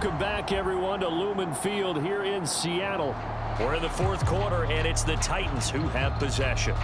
Welcome back, everyone, to Lumen Field here in Seattle. We're in the fourth quarter, and it's the Titans who have possession.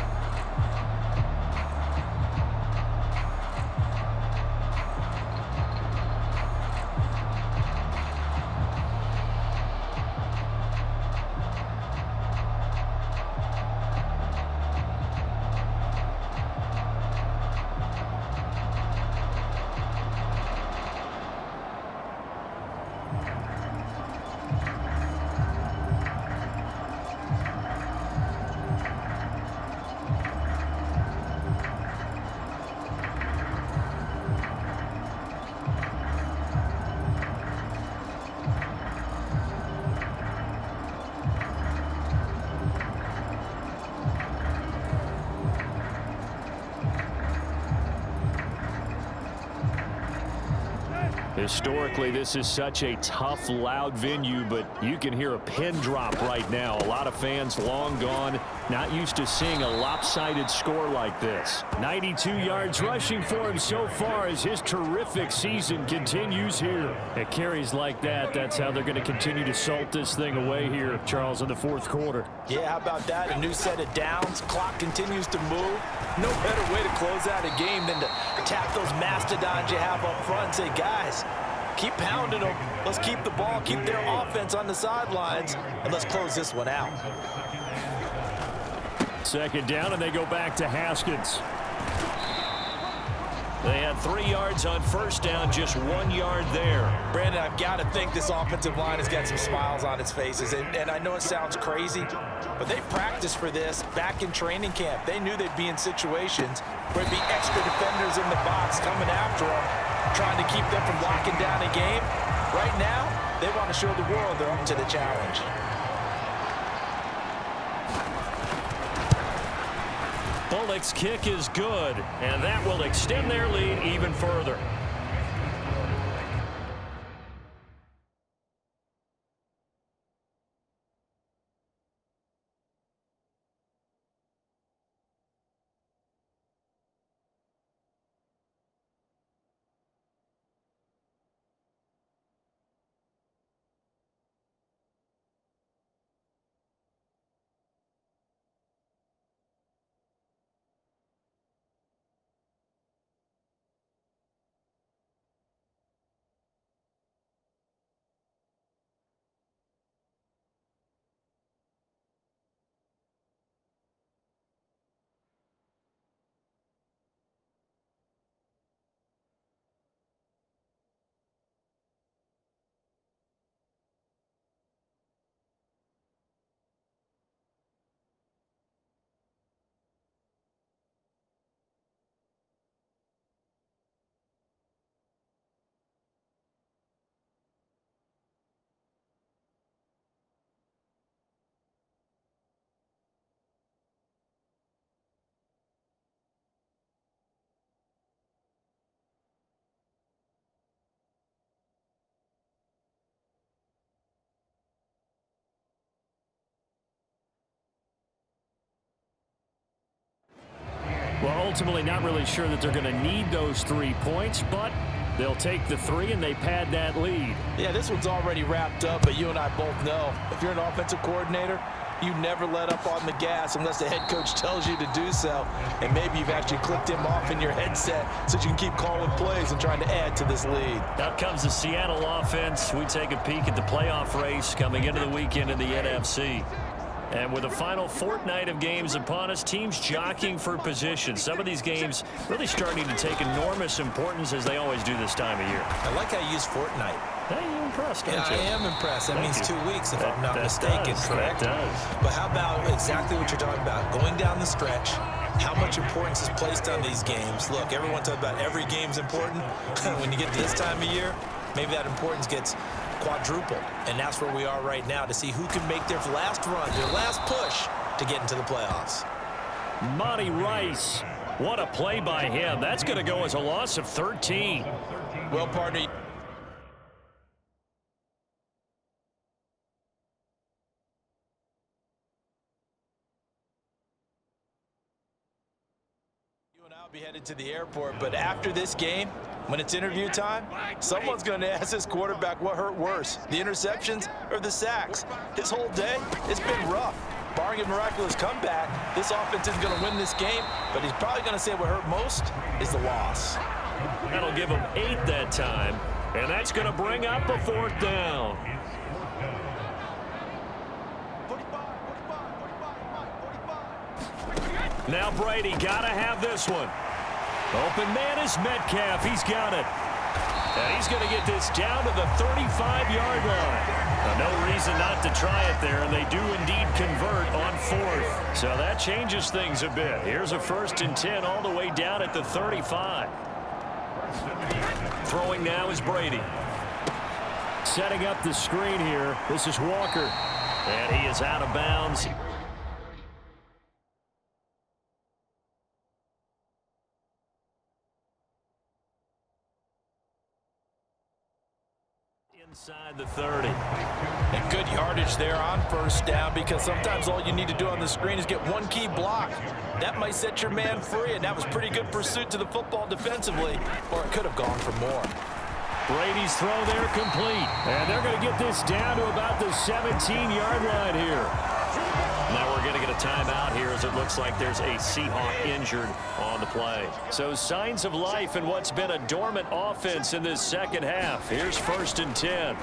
Historically, this is such a tough, loud venue, but you can hear a pin drop right now. A lot of fans long gone, not used to seeing a lopsided score like this. 92 yards rushing for him so far as his terrific season continues here. At carries like that, that's how they're going to continue to salt this thing away here, Charles, in the fourth quarter. Yeah, how about that? A new set of downs. Clock continues to move. No better way to close out a game than to tap those mastodons you have up front and say, guys, keep pounding them. Let's keep the ball, keep their offense on the sidelines, and let's close this one out. Second down, and they go back to Haskins. They had 3 yards on first down, just 1 yard there. Brandon, I've got to think this offensive line has got some smiles on its faces. And I know it sounds crazy, but they practiced for this back in training camp. They knew they'd be in situations where it'd be extra defenders in the box coming after them, trying to keep them from locking down a game. Right now, they want to show the world they're up to the challenge. Bullock's kick is good, and that will extend their lead even further. Well, ultimately not really sure that they're going to need those 3 points, but they'll take the 3 and they pad that lead. Yeah, this one's already wrapped up, but you and I both know if you're an offensive coordinator, you never let up on the gas unless the head coach tells you to do so. And maybe you've actually clicked him off in your headset so you can keep calling plays and trying to add to this lead. Out comes the Seattle offense. We take a peek at the playoff race coming into the weekend in the NFC. And with the final fortnight of games upon us, teams jockeying for position. Some of these games really starting to take enormous importance as they always do this time of year. I like how you use fortnight. Hey, you're impressed, aren't you? I am impressed. That means 2 weeks, if I'm not mistaken, correct? That does. But how about exactly what you're talking about? Going down the stretch, how much importance is placed on these games? Look, everyone talks about every game's important. When you get to this time of year, maybe that importance gets quadrupled. And that's where we are right now to see who can make their last run, their last push to get into the playoffs. Monty Rice. What a play by him. That's going to go as a loss of 13. Well, partner, you and I will be headed to the airport, but after this game, When it's interview time, someone's going to ask this quarterback what hurt worse, the interceptions or the sacks. His whole day, it's been rough. Barring a miraculous comeback, this offense isn't going to win this game, but he's probably going to say what hurt most is the loss. That'll give him 8 that time, and that's going to bring up a 4th down. Now Brady got to have this one. Open man is Metcalf. He's got it. And he's going to get this down to the 35-yard line. Now, no reason not to try it there, and they do indeed convert on 4th. So that changes things a bit. Here's a 1st and 10 all the way down at the 35. Throwing now is Brady. Setting up the screen here. This is Walker. And he is out of bounds. Inside the 30. And good yardage there on 1st down, because sometimes all you need to do on the screen is get one key block. That might set your man free, and that was pretty good pursuit to the football defensively, or it could have gone for more. Brady's throw there complete. And they're going to get this down to about the 17-yard line here. Now we're going to get a timeout here, as it looks like there's a Seahawk injured on the play. So signs of life in what's been a dormant offense in this second half. Here's 1st and 10.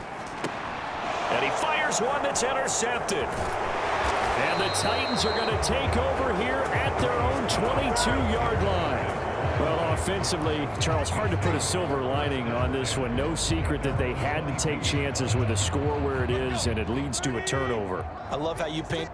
And he fires one that's intercepted. And the Titans are going to take over here at their own 22-yard line. Well, offensively, Charles, hard to put a silver lining on this one. No secret that they had to take chances with a score where it is, and it leads to a turnover. I love how you paint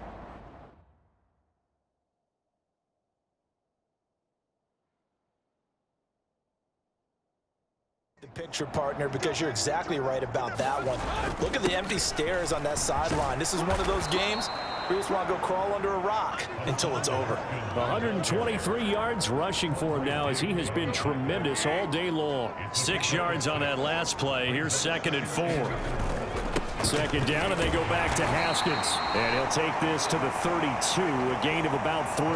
the picture, partner, because you're exactly right about that one. Look at the empty stairs on that sideline. This is one of those games where you just want to go crawl under a rock until it's over. 123 yards rushing for him now, as he has been tremendous all day long. 6 yards on that last play. Here's 2nd and 4. 2nd down, and they go back to Haskins. And he'll take this to the 32, a gain of about 3.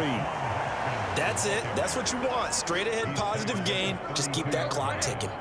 That's it. That's what you want. Straight ahead positive gain. Just keep that clock ticking.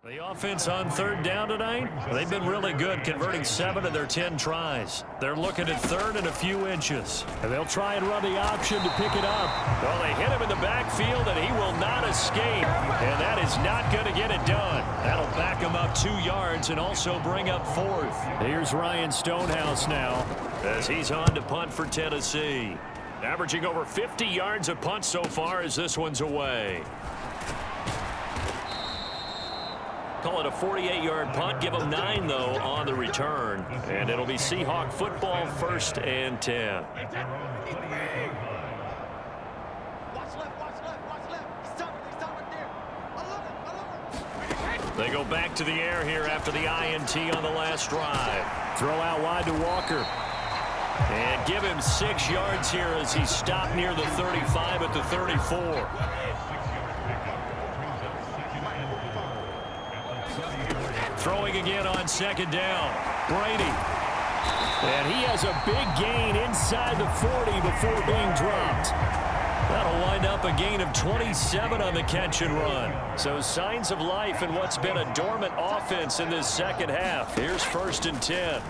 The offense on 3rd down tonight, they've been really good, converting 7 of their 10 tries. They're looking at 3rd and a few inches. And they'll try and run the option to pick it up. Well, they hit him in the backfield, and he will not escape. And that is not going to get it done. That'll back him up 2 yards and also bring up 4th. Here's Ryan Stonehouse now, as he's on to punt for Tennessee. Averaging over 50 yards a punt so far as this one's away. Call it a 48-yard punt. Give them 9, though, on the return. And it'll be Seahawk football, 1st and 10. They go back to the air here after the INT on the last drive. Throw out wide to Walker. And give him 6 yards here as he stopped near the 35 at the 34. Throwing again on 2nd down. Brady. And he has a big gain inside the 40 before being dropped. That'll wind up a gain of 27 on the catch and run. So signs of life in what's been a dormant offense in this second half. Here's 1st and 10.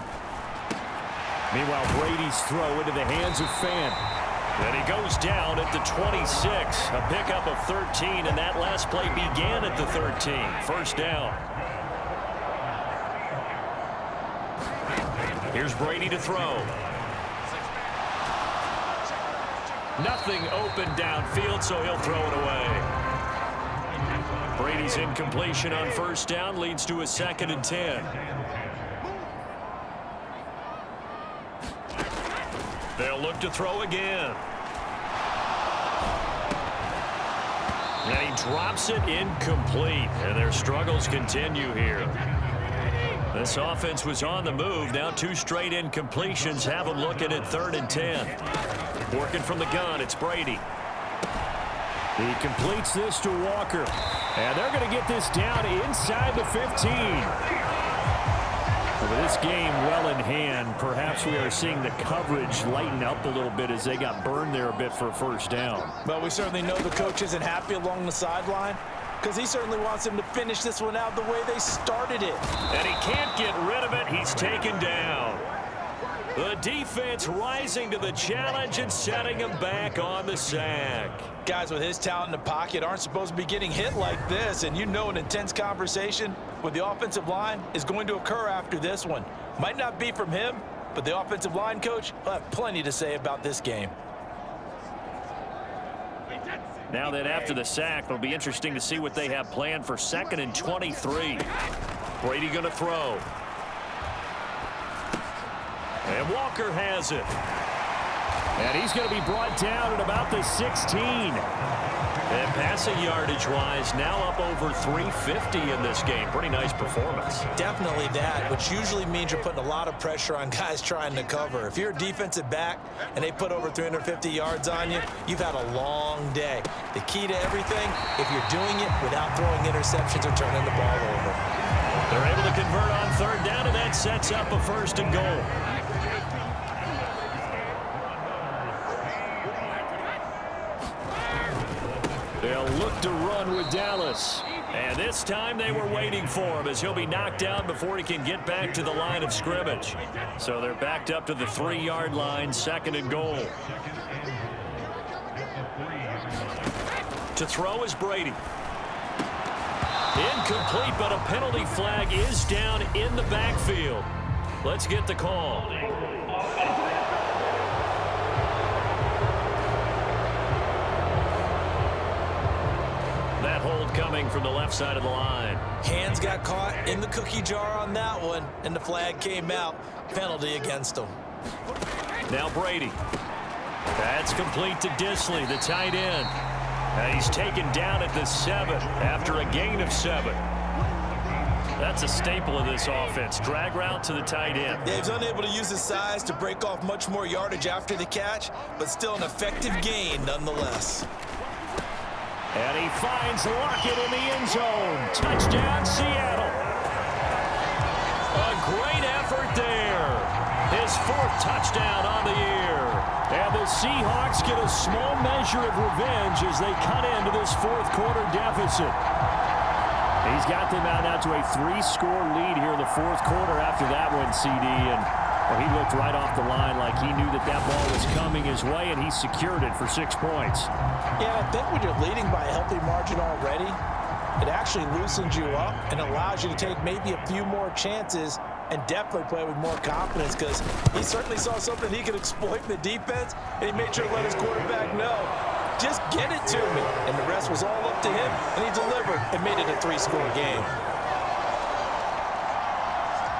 Meanwhile, Brady's throw into the hands of Fan. And he goes down at the 26. A pickup of 13, and that last play began at the 13. First down. Here's Brady to throw. Nothing open downfield, so he'll throw it away. Brady's incompletion on first down leads to a 2nd and 10. They'll look to throw again. And he drops it incomplete. And their struggles continue here. This offense was on the move. Now 2 straight incompletions have them looking at 3rd and 10. Working from the gun, it's Brady. He completes this to Walker. And they're going to get this down inside the 15. With this game well in hand, perhaps we are seeing the coverage lighten up a little bit as they got burned there a bit for a first down. Well, we certainly know the coach isn't happy along the sideline because he certainly wants them to finish this one out the way they started it. And he can't get rid of it. He's taken down. The defense rising to the challenge and setting him back on the sack. Guys with his talent in the pocket aren't supposed to be getting hit like this, and you know an intense conversation with the offensive line is going to occur after this one. Might not be from him, but the offensive line coach will have plenty to say about this game. Now that after the sack, it'll be interesting to see what they have planned for 2nd and 23. Brady going to throw. And Walker has it. And he's going to be brought down at about the 16. And passing yardage-wise, now up over 350 in this game. Pretty nice performance. Definitely that, which usually means you're putting a lot of pressure on guys trying to cover. If you're a defensive back and they put over 350 yards on you, you've had a long day. The key to everything, if you're doing it without throwing interceptions or turning the ball over. They're able to convert on 3rd down, and that sets up a 1st and goal. They'll look to run with Dallas. And this time they were waiting for him as he'll be knocked down before he can get back to the line of scrimmage. So they're backed up to the 3-yard line, 2nd and goal. To throw is Brady. Incomplete, but a penalty flag is down in the backfield. Let's get the call. That hold coming from the left side of the line. Hands got caught in the cookie jar on that one, and the flag came out. Penalty against him. Now Brady. That's complete to Disley, the tight end. And he's taken down at the 7 after a gain of 7. That's a staple of this offense. Drag route to the tight end. Yeah, he's unable to use his size to break off much more yardage after the catch, but still an effective gain nonetheless. And he finds Lockett in the end zone. Touchdown, Seattle. A great effort there. His 4th touchdown on the year. And the Seahawks get a small measure of revenge as they cut into this 4th quarter deficit. He's got them out now to a 3-score lead here in the 4th quarter after that one, CD. And well, he looked right off the line like he knew that that ball was coming his way, and he secured it for 6 points. Yeah, I think when you're leading by a healthy margin already, it actually loosens you up and allows you to take maybe a few more chances and definitely play with more confidence because he certainly saw something he could exploit in the defense, and he made sure to let his quarterback know, just get it to me. And the rest was all up to him, and he delivered and made it a 3-score game.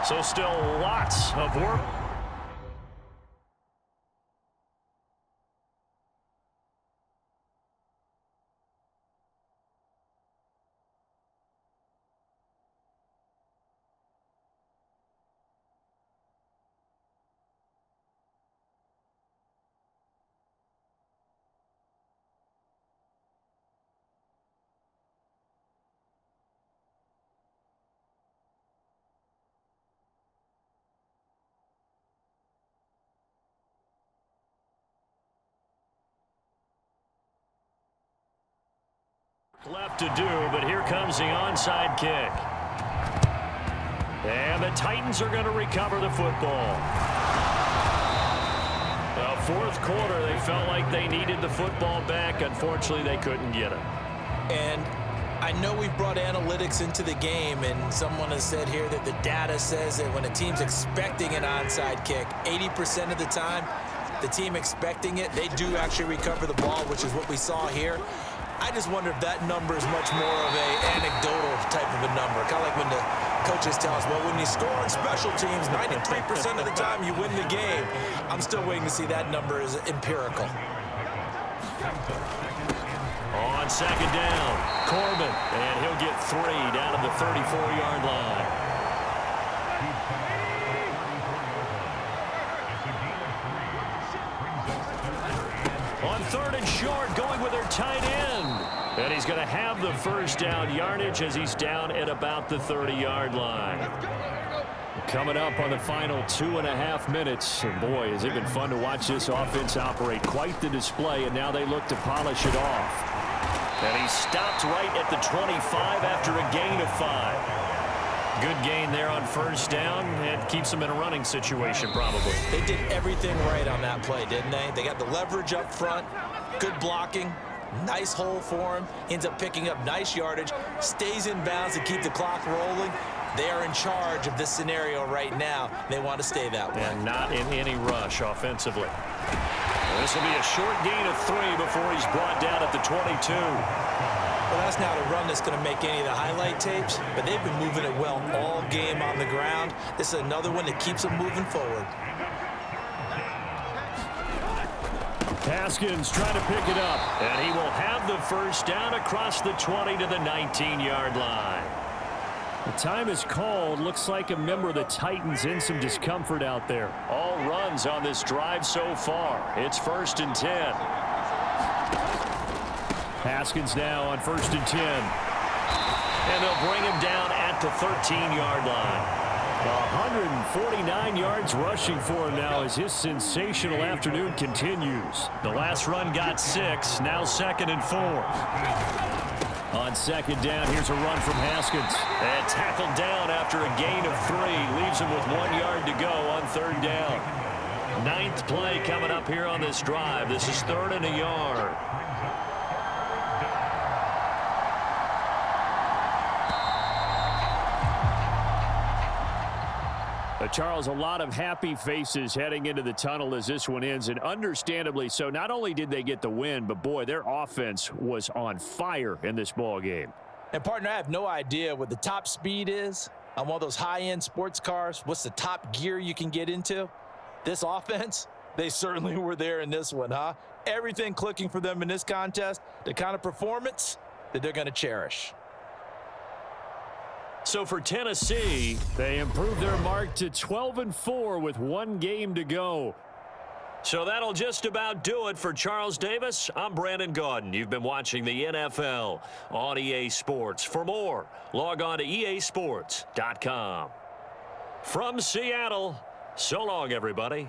So still lots of work. Left to do, but here comes the onside kick. And the Titans are going to recover the football. Well, fourth quarter, they felt like they needed the football back. Unfortunately, they couldn't get it. And I know we've brought analytics into the game, and someone has said here that the data says that when a team's expecting an onside kick, 80% of the time, the team expecting it, they do actually recover the ball, which is what we saw here. I just wonder if that number is much more of a anecdotal type of a number. Kind of like when the coaches tell us, well, when you score on special teams, 93% of the time you win the game. I'm still waiting to see that number is empirical. On second down, Corbin, and he'll get 3 down at the 34-yard line. On third and short, going with their tight end. And he's going to have the first down yardage as he's down at about the 30-yard line. Coming up on the final 2.5 minutes. And boy, has it been fun to watch this offense operate. Quite the display, and now they look to polish it off. And he stopped right at the 25 after a gain of 5. Good gain there on first down, and keeps them in a running situation probably. They did everything right on that play, didn't they? They got the leverage up front, good blocking, nice hole for him, ends up picking up nice yardage, stays in bounds to keep the clock rolling. They are in charge of this scenario right now. They want to stay that way. And not in any rush offensively. This will be a short gain of 3 before he's brought down at the 22. Well, that's not a run that's going to make any of the highlight tapes, but they've been moving it well all game on the ground. This is another one that keeps them moving forward. Haskins trying to pick it up. And he will have the first down across the 20 to the 19-yard line. The time is called. Looks like a member of the Titans in some discomfort out there. All runs on this drive so far. It's 1st and 10. Haskins now on 1st and 10. And they'll bring him down at the 13-yard line. 149 yards rushing for him now as his sensational afternoon continues. The last run got 6. Now 2nd and 4. On second down, here's a run from Haskins. And tackled down after a gain of 3. Leaves him with 1 yard to go on 3rd down. 9th play coming up here on this drive. This is 3rd and a yard. Charles, a lot of happy faces heading into the tunnel as this one ends, and understandably so. Not only did they get the win, but boy, their offense was on fire in this ball game. And partner, I have no idea what the top speed is on one of those high-end sports cars. What's the top gear you can get into? This offense, they certainly were there in this one, huh? Everything clicking for them in this contest, the kind of performance that they're going to cherish. So for Tennessee, they improved their mark to 12-4 with 1 game to go. So that'll just about do it for Charles Davis. I'm Brandon Gaudin. You've been watching the NFL on EA Sports. For more, log on to easports.com. From Seattle, so long, everybody.